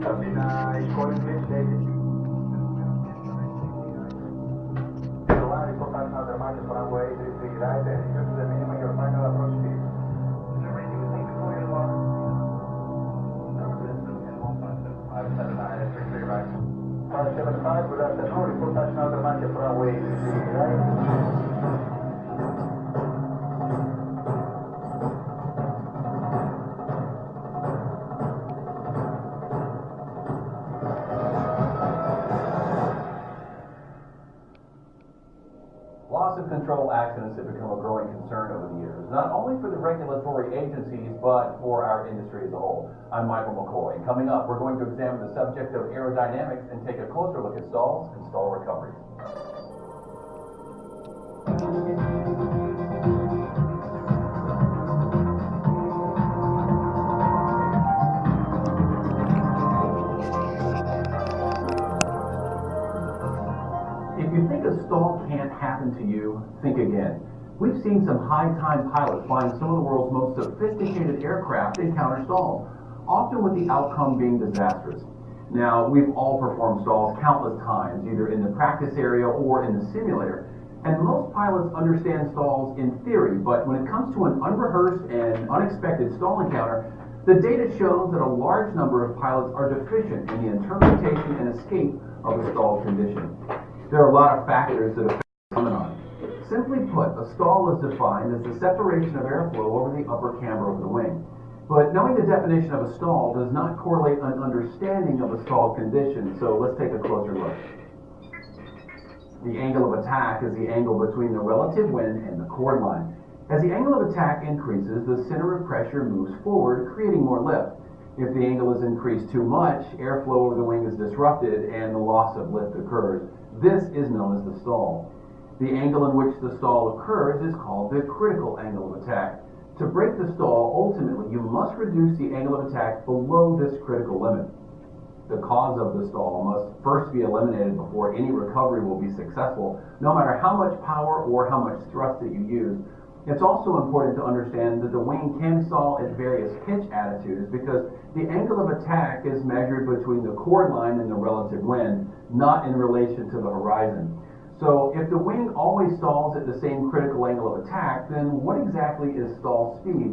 Cabina is calling, please, David. Report passing out the market for runway 33 right, and due to the minimum your final approach speed. Right. 575, good afternoon. Report passing out the market for runway 33 right. Loss of control accidents have become a growing concern over the years, not only for the regulatory agencies, but for our industry as a whole. I'm Michael McCoy. Coming up, we're going to examine the subject of aerodynamics and take a closer look at stalls and stall recovery. If you think a stall can't happen to you, think again. We've seen some high-time pilots flying some of the world's most sophisticated aircraft encounter stalls, often with the outcome being disastrous. Now, we've all performed stalls countless times, either in the practice area or in the simulator, and most pilots understand stalls in theory, but when it comes to an unrehearsed and unexpected stall encounter, the data shows that a large number of pilots are deficient in the interpretation and escape of a stall condition. There are a lot of factors that affect the phenomenon. Simply put, a stall is defined as the separation of airflow over the upper camber of the wing. But knowing the definition of a stall does not correlate an understanding of a stall condition, so let's take a closer look. The angle of attack is the angle between the relative wind and the chord line. As the angle of attack increases, the center of pressure moves forward, creating more lift. If the angle is increased too much, airflow over the wing is disrupted and the loss of lift occurs. This is known as the stall. The angle in which the stall occurs is called the critical angle of attack. To break the stall, ultimately, you must reduce the angle of attack below this critical limit. The cause of the stall must first be eliminated before any recovery will be successful, no matter how much power or how much thrust that you use. It's also important to understand that the wing can stall at various pitch attitudes because the angle of attack is measured between the chord line and the relative wind, not in relation to the horizon. So if the wing always stalls at the same critical angle of attack, then what exactly is stall speed?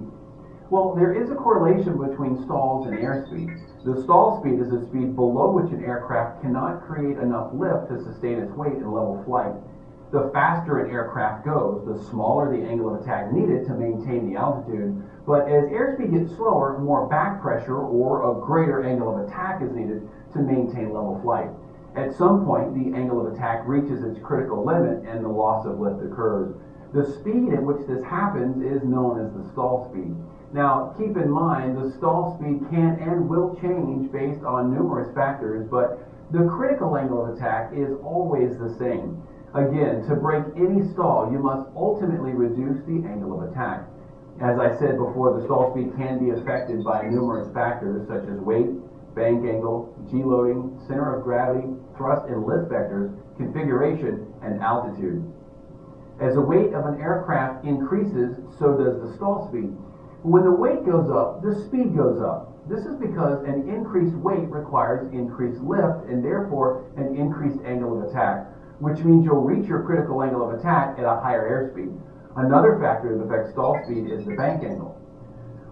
Well, there is a correlation between stalls and airspeed. The stall speed is the speed below which an aircraft cannot create enough lift to sustain its weight in level flight. The faster an aircraft goes, the smaller the angle of attack needed to maintain the altitude. But as airspeed gets slower, more back pressure or a greater angle of attack is needed to maintain level flight. At some point, the angle of attack reaches its critical limit and the loss of lift occurs. The speed at which this happens is known as the stall speed. Now, keep in mind, the stall speed can and will change based on numerous factors, but the critical angle of attack is always the same. Again, to break any stall, you must ultimately reduce the angle of attack. As I said before, the stall speed can be affected by numerous factors such as weight, bank angle, G-loading, center of gravity, thrust and lift vectors, configuration, and altitude. As the weight of an aircraft increases, so does the stall speed. When the weight goes up, the speed goes up. This is because an increased weight requires increased lift and therefore an increased angle of attack, which means you'll reach your critical angle of attack at a higher airspeed. Another factor that affects stall speed is the bank angle.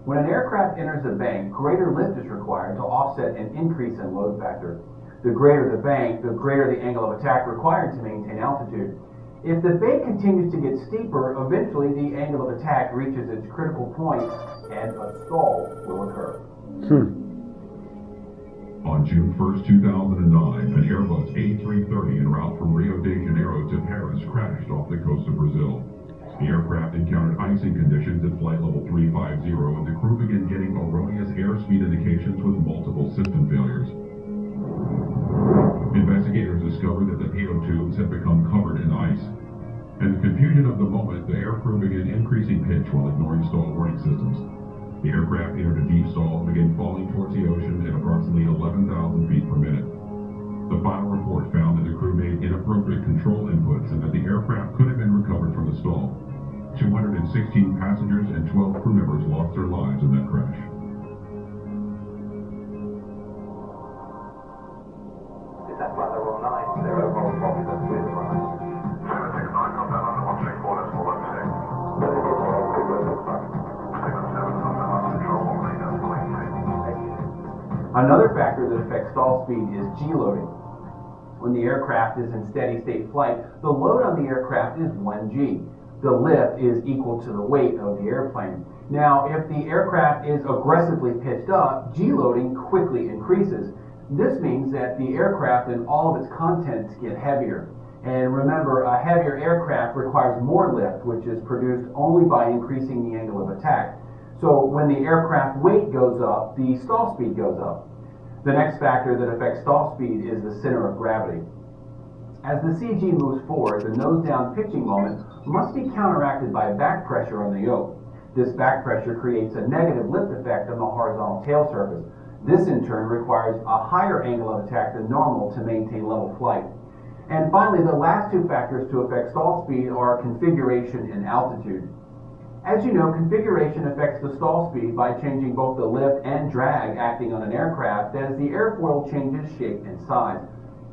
When an aircraft enters a bank, greater lift is required to offset an increase in load factor. The greater the bank, the greater the angle of attack required to maintain altitude. If the bank continues to get steeper, eventually the angle of attack reaches its critical point and a stall will occur. On June 1st, 2009, an Airbus A330 en route from Rio de Janeiro to Paris crashed off the coast of Brazil. The aircraft encountered icing conditions at flight level 350, and the crew began getting erroneous airspeed indications with multiple system failures. Investigators discovered that the PO tubes had become covered in ice. In the confusion of the moment, the aircrew began increasing pitch while ignoring stall warning systems. The aircraft entered a deep stall and began falling towards the ocean at approximately 11,000 feet per minute. The final report found that the crew made inappropriate control inputs and that the aircraft could have been recovered from the stall. 216 passengers and 12 crew members lost their lives in that crash. Another factor that affects stall speed is G-loading. When the aircraft is in steady state flight, the load on the aircraft is 1G. The lift is equal to the weight of the airplane. Now, if the aircraft is aggressively pitched up, G-loading quickly increases. This means that the aircraft and all of its contents get heavier. And remember, a heavier aircraft requires more lift, which is produced only by increasing the angle of attack. So when the aircraft weight goes up, the stall speed goes up. The next factor that affects stall speed is the center of gravity. As the CG moves forward, the nose-down pitching moment must be counteracted by back pressure on the yoke. This back pressure creates a negative lift effect on the horizontal tail surface. This in turn requires a higher angle of attack than normal to maintain level flight. And finally, the last two factors to affect stall speed are configuration and altitude. As you know, configuration affects the stall speed by changing both the lift and drag acting on an aircraft as the airfoil changes shape and size.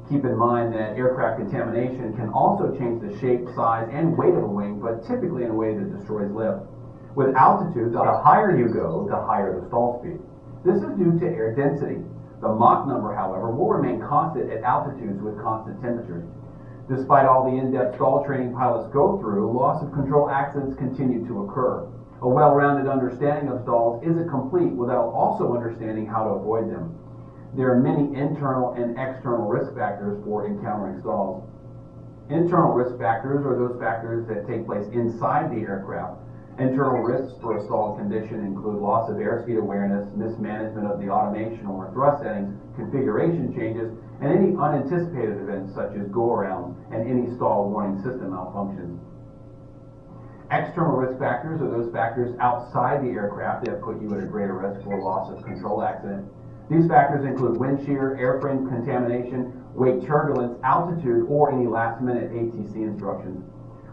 Keep in mind that aircraft contamination can also change the shape, size, and weight of a wing, but typically in a way that destroys lift. With altitude, the higher you go, the higher the stall speed. This is due to air density. The Mach number, however, will remain constant at altitudes with constant temperatures. Despite all the in-depth stall training pilots go through, loss of control accidents continue to occur. A well-rounded understanding of stalls isn't complete without also understanding how to avoid them. There are many internal and external risk factors for encountering stalls. Internal risk factors are those factors that take place inside the aircraft. Internal risks for a stall condition include loss of airspeed awareness, mismanagement of the automation or thrust settings, configuration changes, and any unanticipated events such as go-arounds and any stall warning system malfunctions. External risk factors are those factors outside the aircraft that put you at a greater risk for loss of control accident. These factors include wind shear, airframe contamination, wake turbulence, altitude, or any last-minute ATC instructions.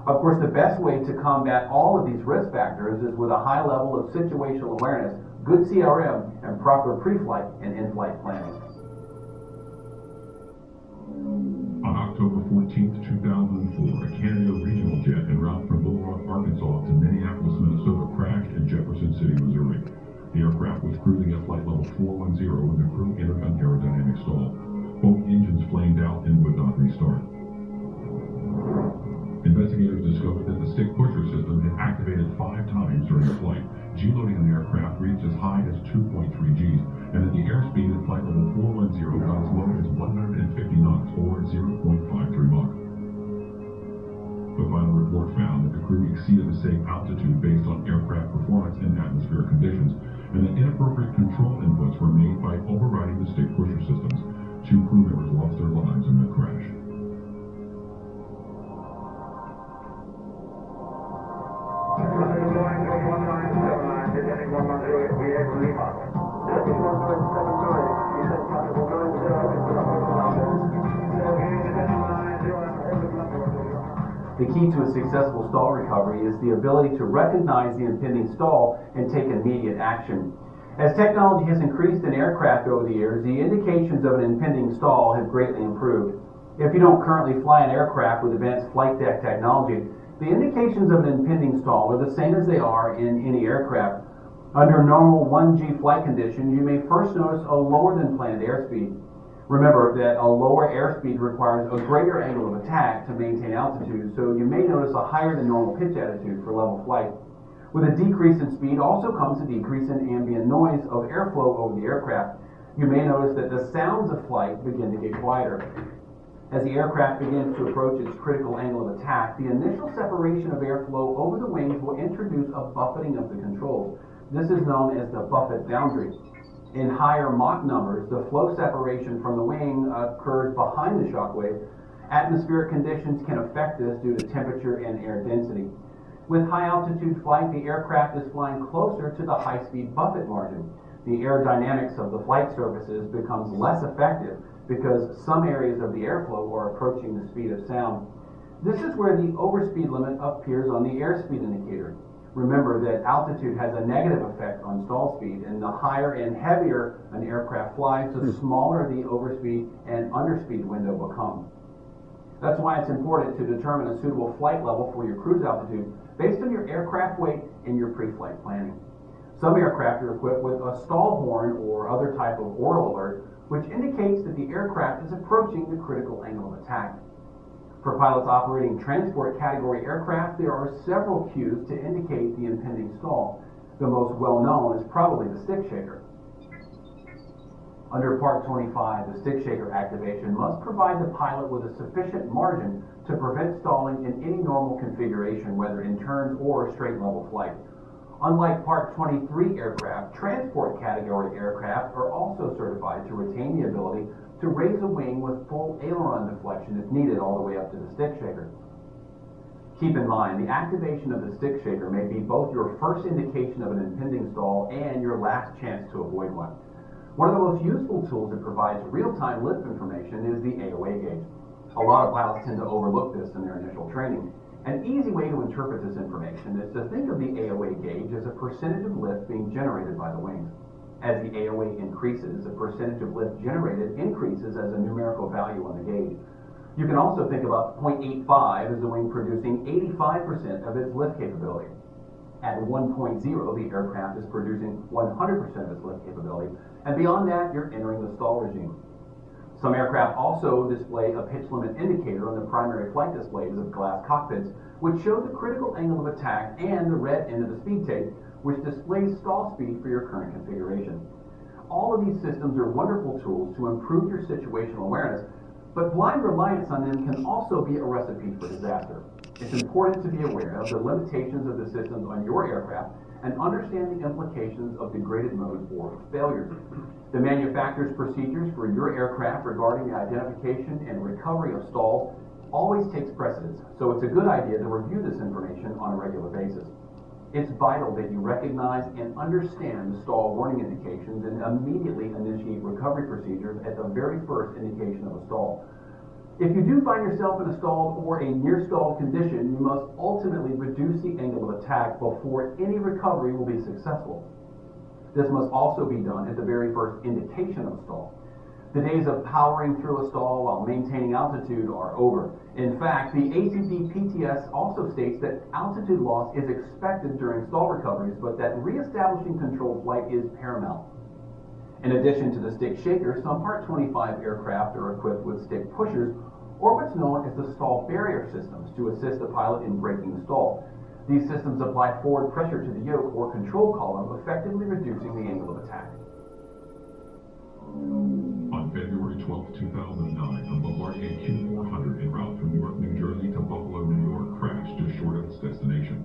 Of course, the best way to combat all of these risk factors is with a high level of situational awareness, good CRM, and proper pre-flight and in-flight planning. On October 14, 2004, a Canada regional jet en route from Little Rock, Arkansas to Minneapolis, Minnesota crashed in Jefferson City, Missouri. The aircraft was cruising at flight level 410 when the crew entered an aerodynamic stall. Both engines flamed out and would not restart. Investigators discovered that the stick pusher system had activated 5 times during the flight. G-loading on the aircraft reached as high as 2.3 Gs, and that the airspeed at flight level 410 got as low as 150 knots, or 0.53 Mach. The final report found that the crew exceeded the safe altitude based on aircraft performance and atmospheric conditions, and that inappropriate control inputs were made by overriding the stick pusher systems. 2 crew members lost their lives in the crash. The key to a successful stall recovery is the ability to recognize the impending stall and take immediate action. As technology has increased in aircraft over the years, the indications of an impending stall have greatly improved. If you don't currently fly an aircraft with advanced flight deck technology, the indications of an impending stall are the same as they are in any aircraft. Under normal 1G flight conditions, you may first notice a lower than planned airspeed. Remember that a lower airspeed requires a greater angle of attack to maintain altitude, so you may notice a higher than normal pitch attitude for level flight. With a decrease in speed also comes a decrease in ambient noise of airflow over the aircraft. You may notice that the sounds of flight begin to get quieter. As the aircraft begins to approach its critical angle of attack, the initial separation of airflow over the wings will introduce a buffeting of the controls. This is known as the buffet boundary. In higher Mach numbers, the flow separation from the wing occurs behind the shockwave. Atmospheric conditions can affect this due to temperature and air density. With high altitude flight, the aircraft is flying closer to the high-speed buffet margin. The aerodynamics of the flight surfaces becomes less effective because some areas of the airflow are approaching the speed of sound. This is where the overspeed limit appears on the airspeed indicator. Remember that altitude has a negative effect on stall speed, and the higher and heavier an aircraft flies, the smaller the overspeed and underspeed window becomes. That's why it's important to determine a suitable flight level for your cruise altitude based on your aircraft weight and your pre-flight planning. Some aircraft are equipped with a stall horn or other type of oral alert, which indicates that the aircraft is approaching the critical angle of attack. For pilots operating transport category aircraft, there are several cues to indicate the impending stall. The most well-known is probably the stick shaker. Under Part 25, the stick shaker activation must provide the pilot with a sufficient margin to prevent stalling in any normal configuration, whether in turns or straight level flight. Unlike Part 23 aircraft, transport category aircraft are also certified to retain the ability to raise a wing with full aileron deflection if needed all the way up to the stick shaker. Keep in mind, the activation of the stick shaker may be both your first indication of an impending stall and your last chance to avoid one. One of the most useful tools that provides real-time lift information is the AOA gauge. A lot of pilots tend to overlook this in their initial training. An easy way to interpret this information is to think of the AOA gauge as a percentage of lift being generated by the wings. As the AOA increases, the percentage of lift generated increases as a numerical value on the gauge. You can also think about 0.85 as the wing producing 85% of its lift capability. At 1.0, the aircraft is producing 100% of its lift capability, and beyond that, you're entering the stall regime. Some aircraft also display a pitch limit indicator on the primary flight displays of glass cockpits, which show the critical angle of attack, and the red end of the speed tape, which displays stall speed for your current configuration. All of these systems are wonderful tools to improve your situational awareness, but blind reliance on them can also be a recipe for disaster. It's important to be aware of the limitations of the systems on your aircraft and understand the implications of degraded mode or failure. The manufacturer's procedures for your aircraft regarding the identification and recovery of stalls always takes precedence, so it's a good idea to review this information on a regular basis. It's vital that you recognize and understand the stall warning indications and immediately initiate recovery procedures at the very first indication of a stall. If you do find yourself in a stalled or a near stalled condition, you must ultimately reduce the angle of attack before any recovery will be successful. This must also be done at the very first indication of a stall. The days of powering through a stall while maintaining altitude are over. In fact, the ATP PTS also states that altitude loss is expected during stall recoveries, but that reestablishing controlled flight is paramount. In addition to the stick shaker, some Part 25 aircraft are equipped with stick pushers, or what's known as the stall barrier systems, to assist the pilot in breaking the stall. These systems apply forward pressure to the yoke or control column, effectively reducing the angle of attack. On February 12, 2009, a Bombardier Q400 en route from Newark, New Jersey to Buffalo, New York crashed just short of its destination.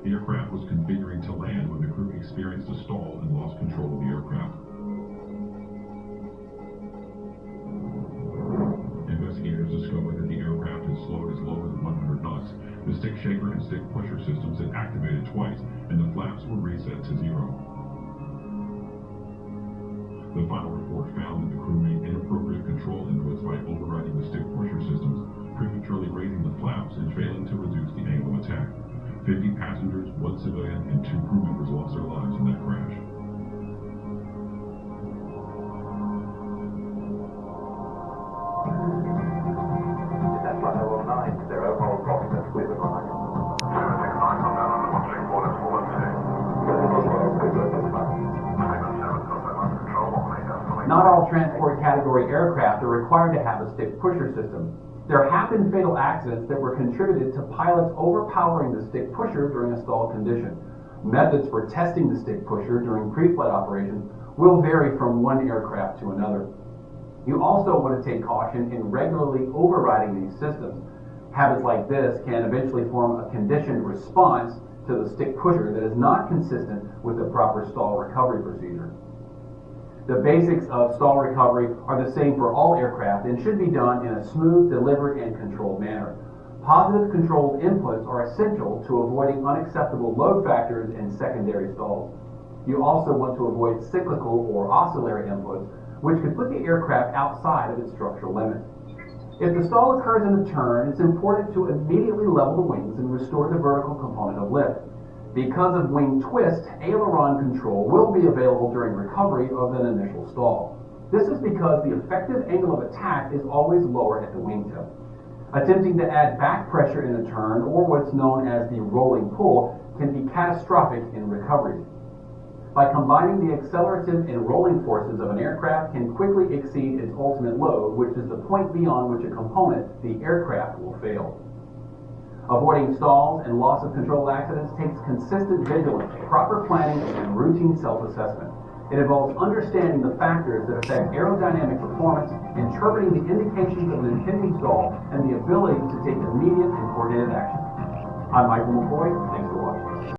The aircraft was configuring to land when the crew experienced a stall and lost control of the aircraft. Investigators discovered that the aircraft had slowed as low as 100 knots. The stick shaker and stick pusher systems had activated twice, and the flaps were reset to 0. The final report found that the crew made inappropriate control inputs by overriding the stick pusher systems, prematurely raising the flaps, and failing to reduce the angle of attack. 50 passengers, 1 civilian, and 2 crew members lost their lives in that crash. That's flight 090, their overall approximate with the line. 769, come down on the watching board at 412. Not all transport category aircraft are required to have a stick pusher system. There have been fatal accidents that were contributed to pilots overpowering the stick pusher during a stalled condition. Methods for testing the stick pusher during pre-flight operations will vary from one aircraft to another. You also want to take caution in regularly overriding these systems. Habits like this can eventually form a conditioned response to the stick pusher that is not consistent with the proper stall recovery procedure. The basics of stall recovery are the same for all aircraft and should be done in a smooth, deliberate, and controlled manner. Positive controlled inputs are essential to avoiding unacceptable load factors and secondary stalls. You also want to avoid cyclical or oscillatory inputs, which could put the aircraft outside of its structural limits. If the stall occurs in a turn, it's important to immediately level the wings and restore the vertical component of lift. Because of wing twist, aileron control will be available during recovery of an initial stall. This is because the effective angle of attack is always lower at the wingtip. Attempting to add back pressure in a turn, or what's known as the rolling pull, can be catastrophic in recovery. By combining the accelerative and rolling forces of an aircraft can quickly exceed its ultimate load, which is the point beyond which a component, the aircraft, will fail. Avoiding stalls and loss of control accidents takes consistent vigilance, proper planning, and routine self-assessment. It involves understanding the factors that affect aerodynamic performance, interpreting the indications of an impending stall, and the ability to take immediate and coordinated action. I'm Michael McCoy.